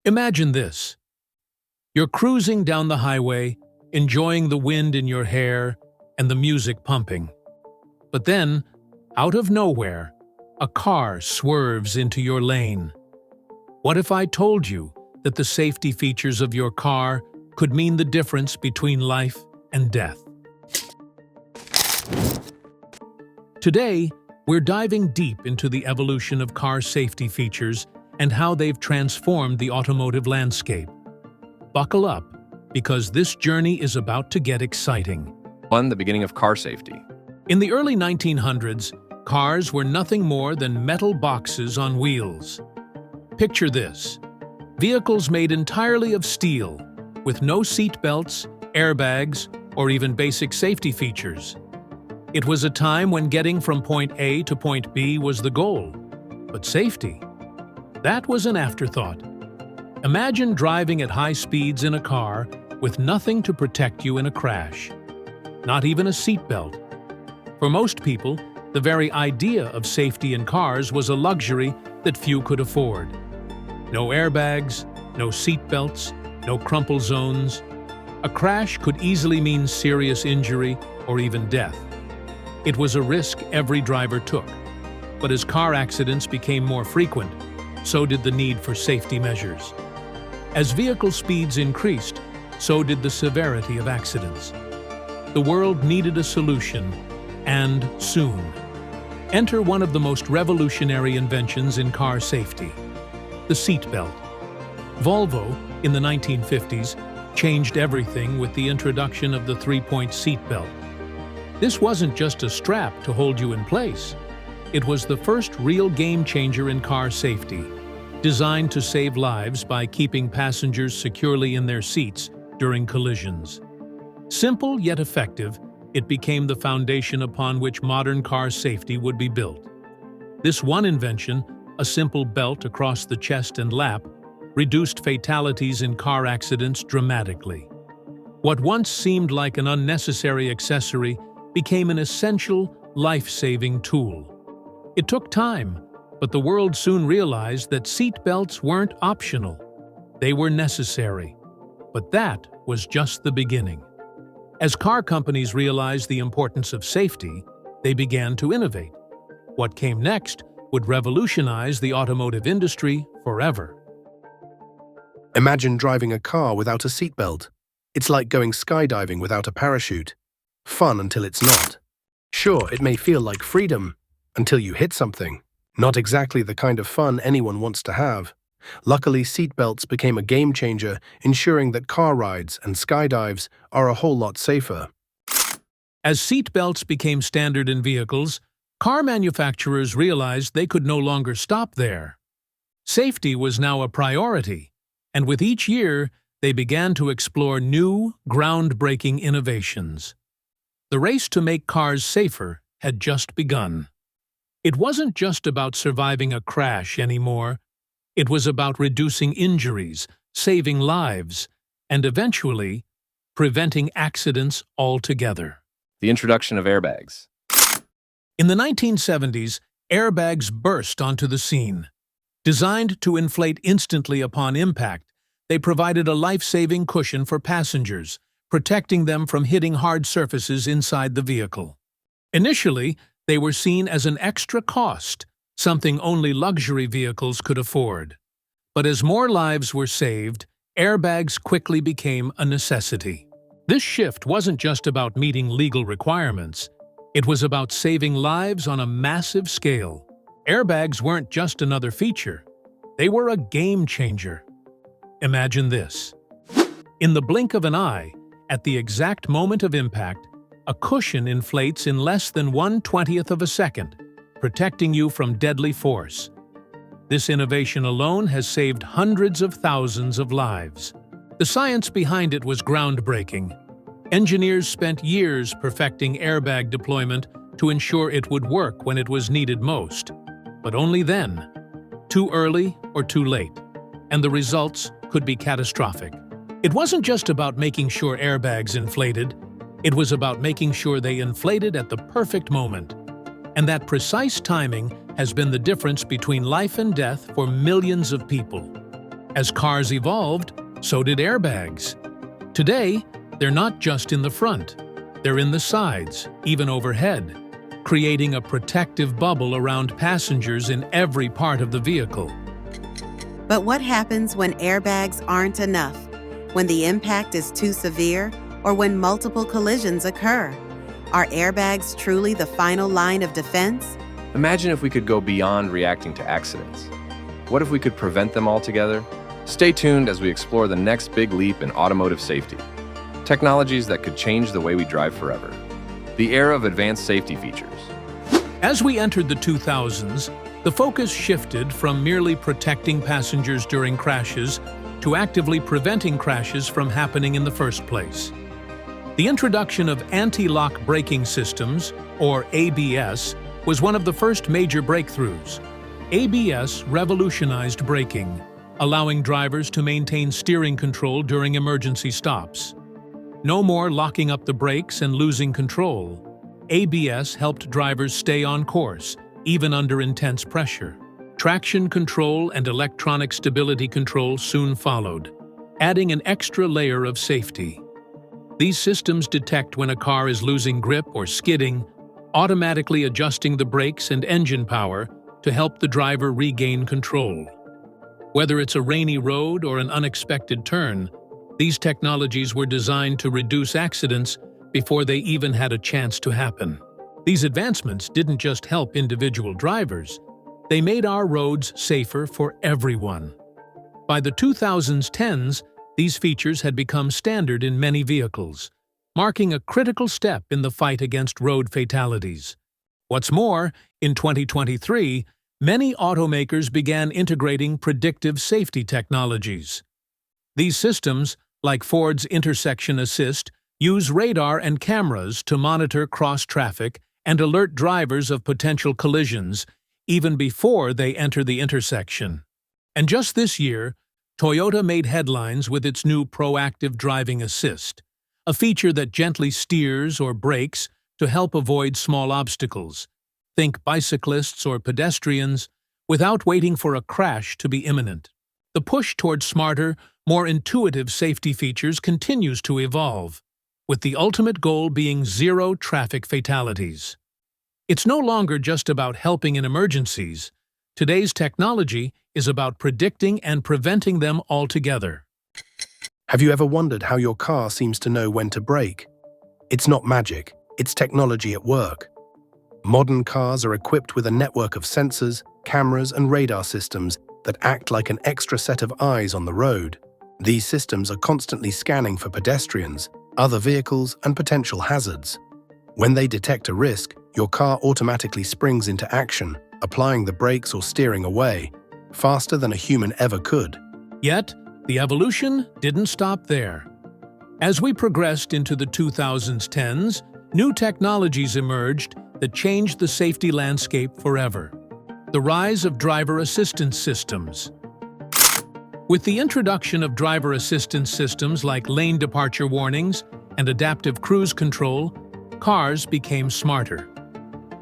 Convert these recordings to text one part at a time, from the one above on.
Imagine this. You're cruising down the highway, enjoying the wind in your hair and the music pumping. But then, out of nowhere, a car swerves into your lane. What if I told you that the safety features of your car could mean the difference between life and death? Today, we're diving deep into the evolution of car safety features and how they've transformed the automotive landscape. Buckle up, because this journey is about to get exciting. 1. The beginning of car safety. In the early 1900s, cars were nothing more than metal boxes on wheels. Picture this: vehicles made entirely of steel, with no seat belts, airbags, or even basic safety features. It was a time when getting from point A to point B was the goal, but safety, that was an afterthought. Imagine driving at high speeds in a car with nothing to protect you in a crash. Not even a seatbelt. For most people, the very idea of safety in cars was a luxury that few could afford. No airbags, no seatbelts, no crumple zones. A crash could easily mean serious injury or even death. It was a risk every driver took. But as car accidents became more frequent, so did the need for safety measures. As vehicle speeds increased, so did the severity of accidents. The world needed a solution, and soon. Enter one of the most revolutionary inventions in car safety: the seatbelt. Volvo, in the 1950s, changed everything with the introduction of the three-point seatbelt. This wasn't just a strap to hold you in place. It was the first real game-changer in car safety, designed to save lives by keeping passengers securely in their seats during collisions. Simple yet effective, it became the foundation upon which modern car safety would be built. This one invention, a simple belt across the chest and lap, reduced fatalities in car accidents dramatically. What once seemed like an unnecessary accessory became an essential, life-saving tool. It took time, but the world soon realized that seat belts weren't optional. They were necessary. But that was just the beginning. As car companies realized the importance of safety, they began to innovate. What came next would revolutionize the automotive industry forever. Imagine driving a car without a seatbelt. It's like going skydiving without a parachute. Fun until it's not. Sure, it may feel like freedom until you hit something. Not exactly the kind of fun anyone wants to have. Luckily, seatbelts became a game changer, ensuring that car rides and skydives are a whole lot safer. As seatbelts became standard in vehicles, car manufacturers realized they could no longer stop there. Safety was now a priority, and with each year, they began to explore new, groundbreaking innovations. The race to make cars safer had just begun. It wasn't just about surviving a crash anymore. It was about reducing injuries, saving lives, and eventually, preventing accidents altogether. The introduction of airbags. In the 1970s, airbags burst onto the scene. Designed to inflate instantly upon impact, they provided a life-saving cushion for passengers, protecting them from hitting hard surfaces inside the vehicle. Initially, they were seen as an extra cost, something only luxury vehicles could afford. But as more lives were saved, airbags quickly became a necessity. This shift wasn't just about meeting legal requirements. It was about saving lives on a massive scale. Airbags weren't just another feature. They were a game changer. Imagine this. In the blink of an eye, at the exact moment of impact, a cushion inflates in less than 1/20th of a second, protecting you from deadly force. This innovation alone has saved hundreds of thousands of lives. The science behind it was groundbreaking. Engineers spent years perfecting airbag deployment to ensure it would work when it was needed most. But only then. Too early or too late. And the results could be catastrophic. It wasn't just about making sure airbags inflated. It was about making sure they inflated at the perfect moment. And that precise timing has been the difference between life and death for millions of people. As cars evolved, so did airbags. Today, they're not just in the front. They're in the sides, even overhead, creating a protective bubble around passengers in every part of the vehicle. But what happens when airbags aren't enough? When the impact is too severe, or when multiple collisions occur? Are airbags truly the final line of defense? Imagine if we could go beyond reacting to accidents. What if we could prevent them altogether? Stay tuned as we explore the next big leap in automotive safety. Technologies that could change the way we drive forever. The era of advanced safety features. As we entered the 2000s, the focus shifted from merely protecting passengers during crashes to actively preventing crashes from happening in the first place. The introduction of anti-lock braking systems, or ABS, was one of the first major breakthroughs. ABS revolutionized braking, allowing drivers to maintain steering control during emergency stops. No more locking up the brakes and losing control. ABS helped drivers stay on course, even under intense pressure. Traction control and electronic stability control soon followed, adding an extra layer of safety. These systems detect when a car is losing grip or skidding, automatically adjusting the brakes and engine power to help the driver regain control. Whether it's a rainy road or an unexpected turn, these technologies were designed to reduce accidents before they even had a chance to happen. These advancements didn't just help individual drivers, they made our roads safer for everyone. By the 2010s, these features had become standard in many vehicles, marking a critical step in the fight against road fatalities. What's more, in 2023, many automakers began integrating predictive safety technologies. These systems, like Ford's Intersection Assist, use radar and cameras to monitor cross-traffic and alert drivers of potential collisions even before they enter the intersection. And just this year, Toyota made headlines with its new Proactive Driving Assist, a feature that gently steers or brakes to help avoid small obstacles, think bicyclists or pedestrians, without waiting for a crash to be imminent. The push toward smarter, more intuitive safety features continues to evolve, with the ultimate goal being zero traffic fatalities. It's no longer just about helping in emergencies. Today's technology is about predicting and preventing them altogether. Have you ever wondered how your car seems to know when to brake? It's not magic, it's technology at work. Modern cars are equipped with a network of sensors, cameras, and radar systems that act like an extra set of eyes on the road. These systems are constantly scanning for pedestrians, other vehicles, and potential hazards. When they detect a risk, your car automatically springs into action, applying the brakes or steering away, faster than a human ever could. Yet, the evolution didn't stop there. As we progressed into the 2010s, new technologies emerged that changed the safety landscape forever. The rise of driver assistance systems. With the introduction of driver assistance systems like lane departure warnings and adaptive cruise control, cars became smarter.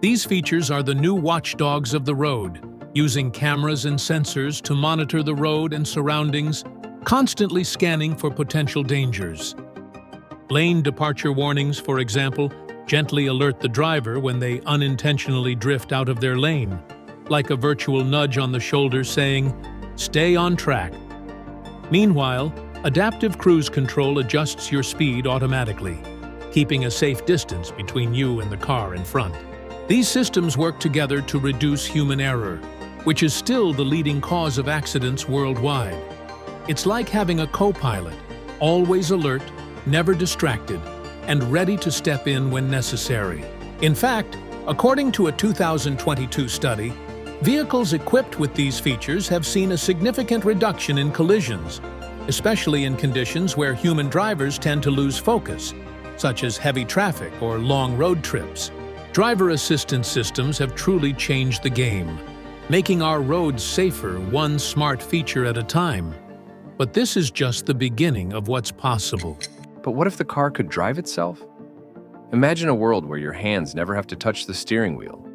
These features are the new watchdogs of the road, using cameras and sensors to monitor the road and surroundings, constantly scanning for potential dangers. Lane departure warnings, for example, gently alert the driver when they unintentionally drift out of their lane, like a virtual nudge on the shoulder saying, "Stay on track." Meanwhile, adaptive cruise control adjusts your speed automatically, keeping a safe distance between you and the car in front. These systems work together to reduce human error, which is still the leading cause of accidents worldwide. It's like having a co-pilot, always alert, never distracted, and ready to step in when necessary. In fact, according to a 2022 study, vehicles equipped with these features have seen a significant reduction in collisions, especially in conditions where human drivers tend to lose focus, such as heavy traffic or long road trips. Driver assistance systems have truly changed the game, making our roads safer one smart feature at a time. But this is just the beginning of what's possible. But what if the car could drive itself? Imagine a world where your hands never have to touch the steering wheel,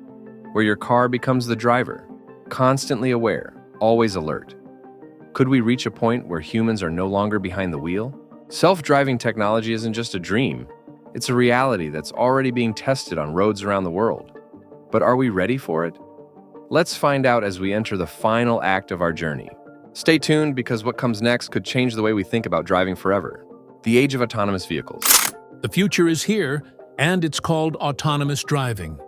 where your car becomes the driver, constantly aware, always alert. Could we reach a point where humans are no longer behind the wheel? Self-driving technology isn't just a dream. It's a reality that's already being tested on roads around the world. But are we ready for it? Let's find out as we enter the final act of our journey. Stay tuned because what comes next could change the way we think about driving forever. The age of autonomous vehicles. The future is here, and it's called autonomous driving.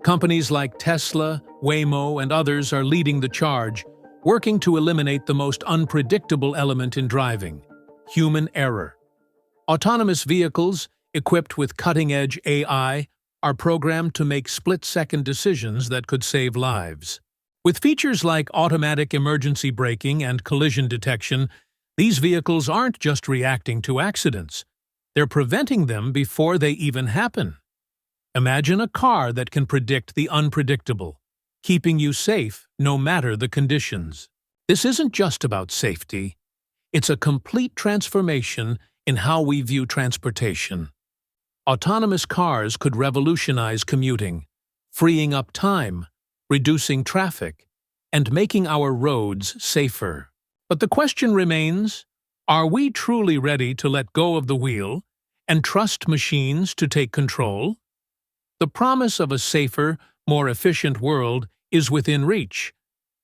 Companies like Tesla, Waymo, and others are leading the charge, working to eliminate the most unpredictable element in driving: human error. Autonomous vehicles, equipped with cutting-edge AI, are programmed to make split-second decisions that could save lives. With features like automatic emergency braking and collision detection, these vehicles aren't just reacting to accidents. They're preventing them before they even happen. Imagine a car that can predict the unpredictable, keeping you safe no matter the conditions. This isn't just about safety. It's a complete transformation in how we view transportation. Autonomous cars could revolutionize commuting, freeing up time, reducing traffic, and making our roads safer. But the question remains, are we truly ready to let go of the wheel and trust machines to take control? The promise of a safer, more efficient world is within reach,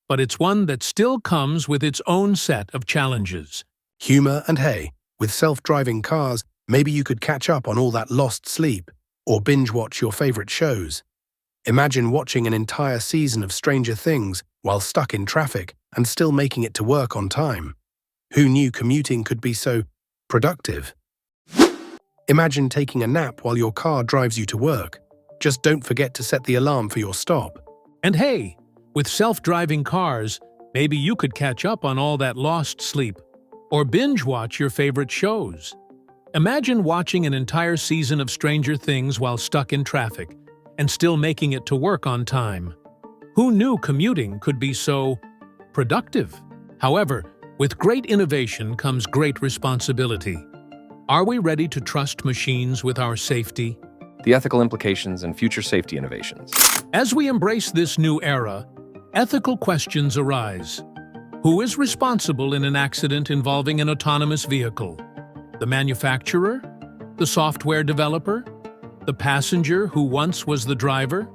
but it's one that still comes with its own set of challenges. Humor and hey, with self-driving cars, maybe you could catch up on all that lost sleep or binge-watch your favorite shows. Imagine watching an entire season of Stranger Things while stuck in traffic and still making it to work on time. Who knew commuting could be so productive? Imagine taking a nap while your car drives you to work. Just don't forget to set the alarm for your stop. And hey, with self-driving cars, maybe you could catch up on all that lost sleep or binge-watch your favorite shows. Imagine watching an entire season of Stranger Things while stuck in traffic and still making it to work on time. Who knew commuting could be so productive? However, with great innovation comes great responsibility. Are we ready to trust machines with our safety? The ethical implications and future safety innovations. As we embrace this new era, ethical questions arise. Who is responsible in an accident involving an autonomous vehicle? The manufacturer? The software developer? The passenger who once was the driver?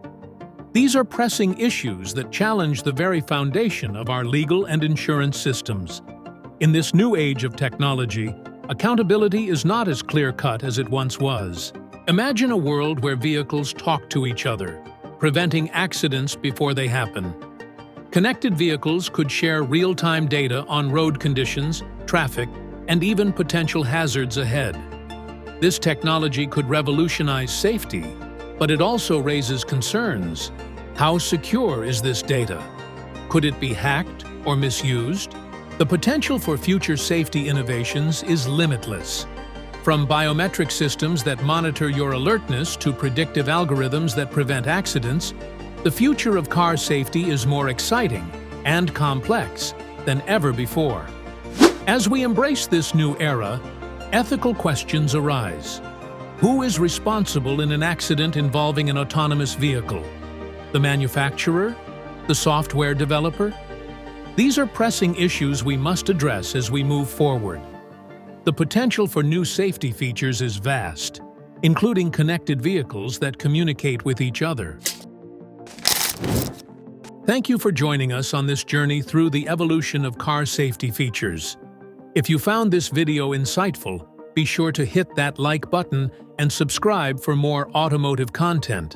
These are pressing issues that challenge the very foundation of our legal and insurance systems. In this new age of technology, accountability is not as clear-cut as it once was. Imagine a world where vehicles talk to each other, preventing accidents before they happen. Connected vehicles could share real-time data on road conditions, traffic, and even potential hazards ahead. This technology could revolutionize safety, but it also raises concerns. How secure is this data? Could it be hacked or misused? The potential for future safety innovations is limitless. From biometric systems that monitor your alertness to predictive algorithms that prevent accidents, the future of car safety is more exciting and complex than ever before. As we embrace this new era, ethical questions arise. Who is responsible in an accident involving an autonomous vehicle? The manufacturer? The software developer? These are pressing issues we must address as we move forward. The potential for new safety features is vast, including connected vehicles that communicate with each other. Thank you for joining us on this journey through the evolution of car safety features. If you found this video insightful, be sure to hit that like button and subscribe for more automotive content.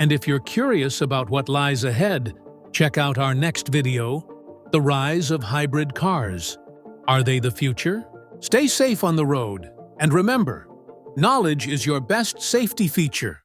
And if you're curious about what lies ahead, check out our next video, The Rise of Hybrid Cars. Are they the future? Stay safe on the road, and remember, knowledge is your best safety feature.